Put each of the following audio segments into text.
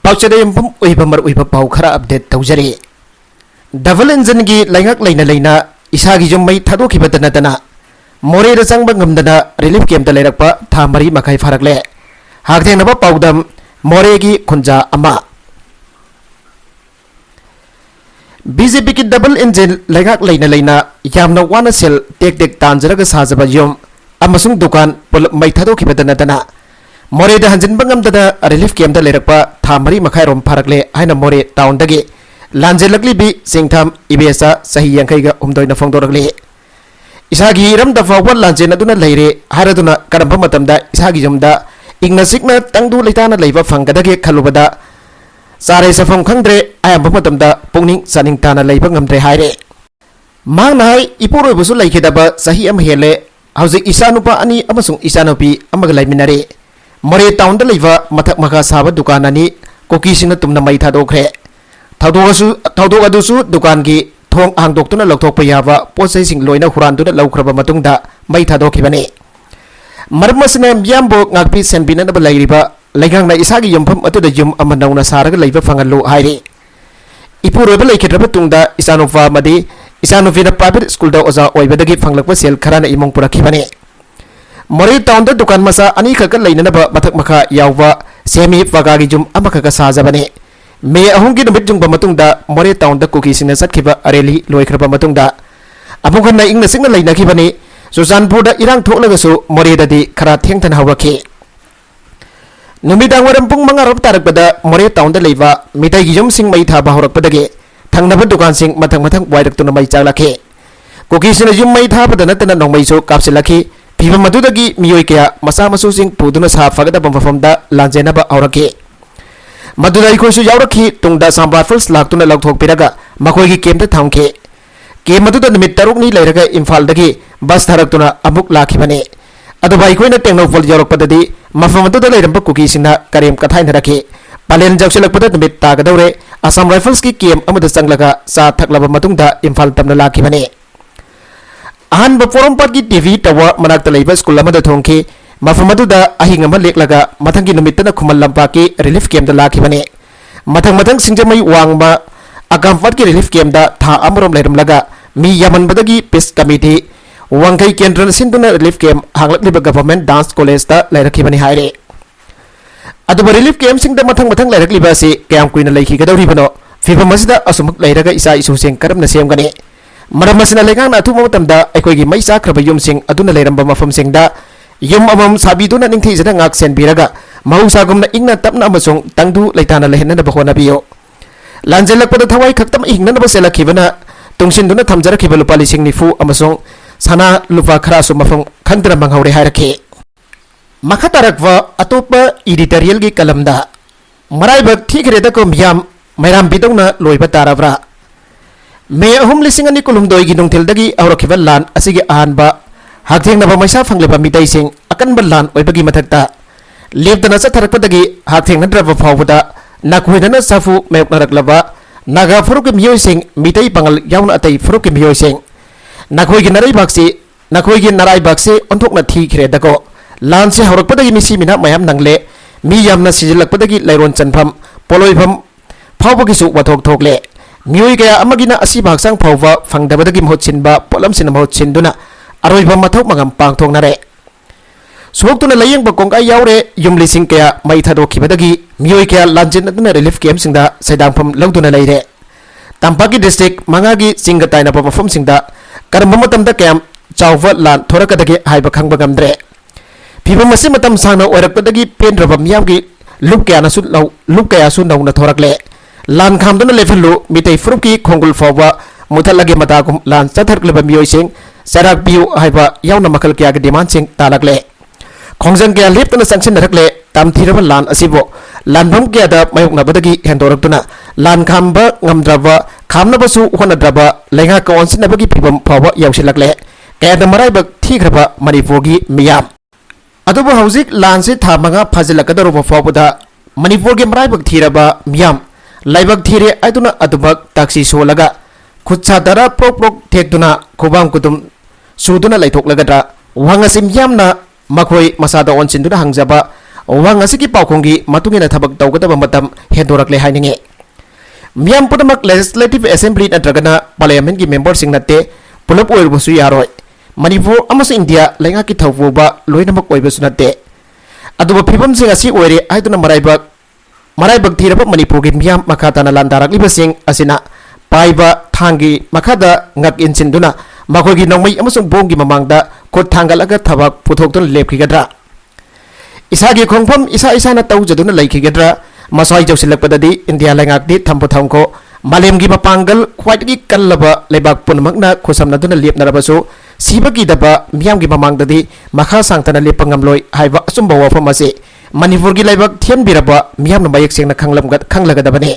पाउचरे यमपम उइबमर उइब पाउ खरा update तौजरे double engine की लाइंगक लेना लेना इसागी जुम मई थादोखिबत नतना मोरे रसंग बंगमदना रिलीफ कैंप लेरप था मरी मखाई फरकले हागथेंगनब पाउदम मोरे की खुंजा अमा बीजेपी की डबल इंजन लाइंगक लेना लेना यामना वाना सेल टेक टेक तांजरग साजब युम अमसुंग दुकान पुल मई थादोखिबत नतना मोरे द हंजन बंगमदना रिलीफ कैंप लेरप था मरी मखाई रोम फरकले हाइना मोरे टाउन दगे लांजेलकली बी सिंगथाम इबेसा सही यांखैगा उमदोइना फोंदोरगले इसागी रम दफाव लांजेन अदुना लेरे हारदुना करंभ मतमदा इसागी जुमदा इग्ना सिग्ना तंगदु लेताना लेबा फंगदगे खलुबदा सारे सफम खंद्रे आयंभ मतमदा पुंगनिंग सनिंग ताना लेबा ngamdre हायरे मांगनाय इपोरोबसु लेखेदबा सही अम हेले हौजिक इसानुपा अनि अमसुंग इसानुपी अमग लेमिनारे मोरे टाउन द लेबा मथक मखा साबा दुकान अनि कोकीसिंगना तुमना मै थादोखरे थादोगसु दुकान की थोंग हांगदोक्तुना लौथोकपा याबा पोसैसिंग लोइना हुरानदुना लौख्रबा मतुंगदा मै थादोखिबने मरमसने यामबो ngakpi senbinanaba lairiba laigangna isagi yumpham atuda yum ama nauna saraga leiba fangallu haire ipuroba leikhetraba tungda isanufa madi isanufina private school da oza oibadagi fanglakpa sel kharana imong purakhibane mori town da dukan masa ani khaka leinanaba mathak makha yawwa semi wagagi jum amakha sajabane मे अहुंगी नमित जुंग बमतुंगदा Moreh town द कुकी सिंगना सटखिबा अरेली लोइखरबा मतुंगदा अमुगन ना इंगना सिंगना लैनाखिबनी सुजानपुर द इरांग थोकलगसु मोरे ददि खरा थेंगथन हावरखि नुमिदांग वरम पुंग मंगा रब तारकबदा मोरे टाउन द लेबा मिटाई गिजुम सिंग मै थाबा हरकपदगे थंगनबा दुकान सिंग मथंग मथंग वाइरक्तुना मै चालखे कुकी सिंग जुम मै थाबदा नतना नोंमैसु कापसिलखि फिबा मदुदगी मियोय कया मसा मसु सिंग पुदुना सा फगदा बमफमदा लांजेनबा औरखे मदुदा इखोइसु यावरखि तुंगदा सांबा फुल्स लाक्तुना लौथोकपिरगा मखोइगी केमदा थांखे केम मदुदा निमित तरुकनी लेरगा इम्फालदगी बस थारक्तुना अमुक लाखिबने अदुबा इखोइना टेक्नोफोल यावरकपददी मफम मदुदा लेरंबा कुकीसिंगना करेम कथाइनरखि पालेन जौसलकपदा निमित तागदौरे असम राइफल्स की केम अमदा चंगलगा सा थकलबा मतुंगदा इम्फाल तमना लाखिबने अहन बपोरमपाट की टीवी टावर मनाक्ता लेबा स्कूल अमदा थोंखि मफम अदुदा अहिंग अमा लेक्लगा मथंगी नुमित्तना खुमल लंपाकी रिलीफ कैंप दा लाखिबने मथंग मथंग सिंजमई वांगबा अकामफट की रिलीफ कैंप दा था अमरोम लेरमलगा मी यमनबदगी पीस कमिटी वांगै केंद्र सिंदुना रिलीफ कैंप हांगलकलिबा गवर्नमेंट डांस कॉलेज दा लेरखिबने हायरे अदुबा रिलीफ कैंप सिंग दा मथंग मथंग लेरखलिबा से कयाम कुइना लेखिगदौरिबनो फिबम मसिदा असुमुक लेरगा इसा इसुसें करमना सेमगने मरम मसिना लेगांना अथुमा मतमदा अखोइगी मै साख्रबा युमसिंग अदुना लेरंबा मफमसिंगदा यम अमम साबीदुना निंगथैजना ngak senbiraga mahusagumna ingna tapna amasung tangdu leitana lehenna bahonabio lanjelakpada thawai khaktam ingna baselakibana tungsinduna thamjarakhiba lupa lising nifu amasung sana lupa kharasu mafang khandra manghaure hairakhe makhatarakwa atopa editorial gi kalamda maraibak thikreda ko miyam mairam bidongna loiba tarabra me ahum lising ani kulumdoi gi nungthildagi aurakhiba lan asigi ahanba हाथेंगनबा मैसा फंगलेबा मिटाइसिंग अकनबा लान ओइबगी मथक्ता लेबदना चथरकपदगी हाथेंगनद्रबा फावबदा नाखोइदना साफु मेयकनरकलबा नागा फुरुक मियोइसिंग मिटाइ पंगल याउन अतै फुरुक मियोइसिंग नाखोइगी नराइबाक्से ओंथोकना थीखरेदको लानसे हरकपदगी मिसी मिना मयाम नंगले मी यामना सिजिलकपदगी लैरोन चनफम पोलोइफम फावबगिसु वथोक थोकले मियोइ कया अमगिना असि भागसांग फावबा फंगदबदगी महौचिनबा पोलमसिन महौचिनदुना अरोइबा मथौ मंगम पांगथोंगनारे सोक्तुना लयंग बकोंगा यावरे युमलिसिंग कया मै थादोखिबदगी मियोइ कया लांजिनदुना relief camp सिंगदा सैदांफम लौदुना लैरे तंपाकी district मंगागी सिंगा ताइनाबा मफम सिंगदा करम मतमदा camp चाववा लान थोरकदगी हाइबा खंगबा गमद्रे फिबम मसि मतम सांगना ओरकपदगी पेनद्रबा मियामगी लुप कयासु नौना थोरकले लान खामदुना लेफलु मितै फुरुकी खोंगुल फावबा मुथलगे मतागुम लान चथरकलबा मियोइसिंग सराक बियु हाइबा याउना मखल क्या के डिमांड सिंग तालकले खोंजंग क्या लेपतना संक्शन नरकले तामथीरबा लान असिबो लानभम क्या दा मयुकनबदगी हेंदोरक्तुना लान खामबा ngamdraba खामनबसु होनद्रबा लेंगा कौनसिनबगी फिबम फावबा याउसिलकले कयादा मराइबक थीख्रबा मणिपुरगी मियाम अदुबो हौजिक लानसे थामंगा फाजिलकदरोबा फावबदा मणिपुरगी मराइबक थीरबा मियाम लाइबक थीरे आइदुना अदुबक ताक्सी सोलगा खुदसादरा प्रोक प्रोक थेक्तुना खुबाम कुदुम सुदुना लैथोकलगद्रा वांगसिम यामना मखोई मसादा ओनसिनदुना हंगजबा wang asiki paukhongi matungina thabak tawgadaba matam hendorakle hainenge miam pudamak legislative assembly natragana parliament gi member sing natte pulap oirbusu yaroi manipur amasu india lenga ki thawbuba loinamak oibasu natte aduba phibam sing asi oire aiduna maraibak thiraba manipur gi miam makhatana landarakliba sing asina paiba thangi makhada ngak insinduna makogi nongmai amasung bongi mamangda khot thangalaga thabak puthokton lepkhigadra isagi khongpham isa na tawjaduna laikhigadra masai jausilakpadadi india lengakdi thampu thamko malemgi mapanggal khwaidagi kallaba lebak punmakna khosamnaduna lepnarabasu sibagi daba miyamgi mamangdadi makha sangtana lepangamloi haiba asumba wafam ase manipurgi lebak thianbiraba miyamna mayek sengna khanglagadabane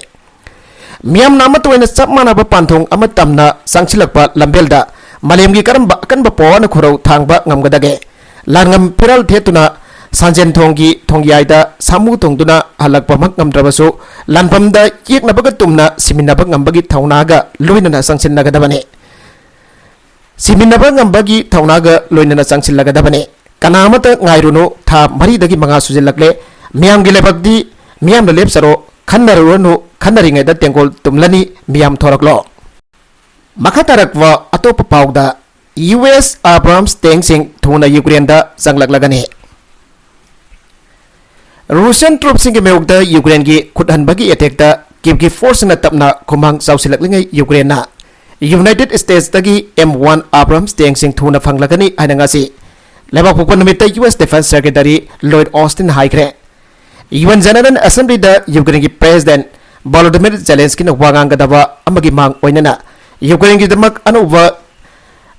miyam namatoina sapmanaba panthong amatamna sangchilakpa lambelda malemgi karamba kanba pona khorau thangba ngamgadage langam piral thetuna sanjen thongyai samu tongduna halakpa mak ngamdrabasu lanpamda yeknabaga tumna siminaba ngambagi thaunaga loinana sangsinnagadabane siminaba ngambagi thaunaga loinana sangsinlagadabane kanamata ngairunu tha maridagi manga sujilakle miyamgi lebakdi miyamda lepsaro khannarunu khannaringaida tengkol tumlani miyam thoraklo makatarakwa atopa pawda US Abrams tanksing thuna Ukraine da sanglaklagani Russian troops in Gemogda, Ukraine gi Kuthanbagi attack da Kyiv force na tapna kumang sausilaklingai Ukraine na United States dagi M1 Abrams tank sing thuna phanglagani ainangasi lebak pupanamita US Defense Secretary Lloyd Austin haikre UN General Assembly da Ukraine gi President Volodymyr Zelensky na wangangadaba amagi mang oinana Ukraine gi damak anuba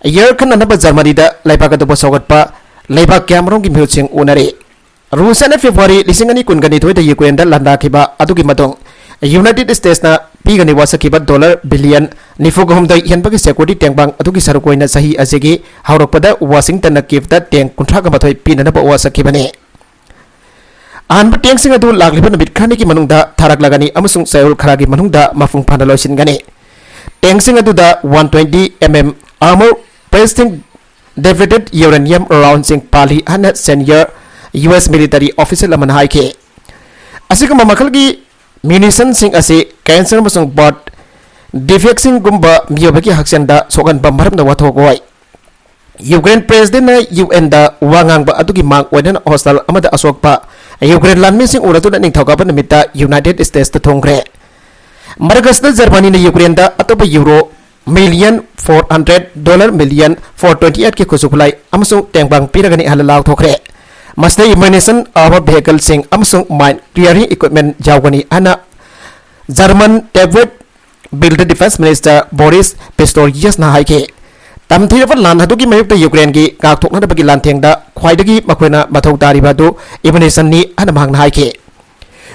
year kanana ba Germany da leibakadaba sogatpa leibak Cameroon gi mutsing unare Russian February lisingani kungani thoida Ukraine da landa khiba adugi matong United States na pigani wasakiba $billion nifugomda yanbagi security tangbang adugi sarukoina sahi asegi haurakpada Washington na Kyiv da tank kuntraga mathoi pinana ba wasakibane anba tank sing adu lagliba nabit khani ki manungda tharak lagani amasung sayul kharagi manungda mafung phana loisingani tank sing adu da 120 mm armor pressing depleted uranium round sing pali hana senior US military officer laman haike asigama makalgi munition sing ase cancer masung bot defect sing gumba miyobaki haksanda sogan bamharam na wathogoi Ukraine president na UN da wangang ba adugi mang wedan hostel amada asokpa Ukraine lan missing uratu na ningthauka namita United States ta thongre Marcus da Germany na Ukraine da atoba euro $400 million for 28 ke kusukulai amasung tengbang piragani halalaw thokre Master Immunization of Vehicle Sing Amsung Mine Clearing Equipment Jawgani Ana German David Build Defense Minister Boris Pistorius na haike tamthirava lan hadugi mayukta Ukraine gi gak thokna bagi lantengda khwaidagi makhona mathau tariba du immunization ni ana mahang na haike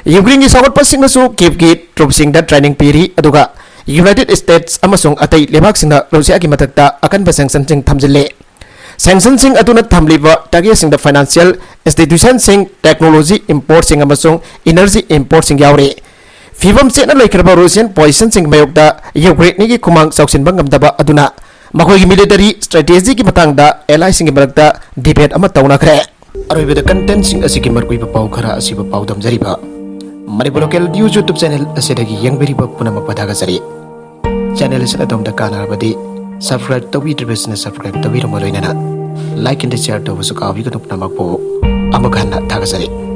Ukraine gi sawat pasing su Kyiv gi troops da training piri aduga United States amasung atai lebak singna Russia gi matakta akan ba sanction sing thamjile sanction sing aduna thamliba target sing the financial institution sing technology import sing amasung energy import sing yaure fibam sena laikraba Russian poison sing mayokda Ukraine ni gi kumang sauksin bangamdaba aduna makhoi military strategy ki matangda ally sing barakta debate ama tawna khre aroibeda content sing asiki markui ba pau khara asiba pau damjariba Manipur local YouTube channel asidagi yangberiba punama padaga jari channel sina domda kana badi subscribe to be business subscribe to be like and share to was a copy of Namako Amakana Tagasari.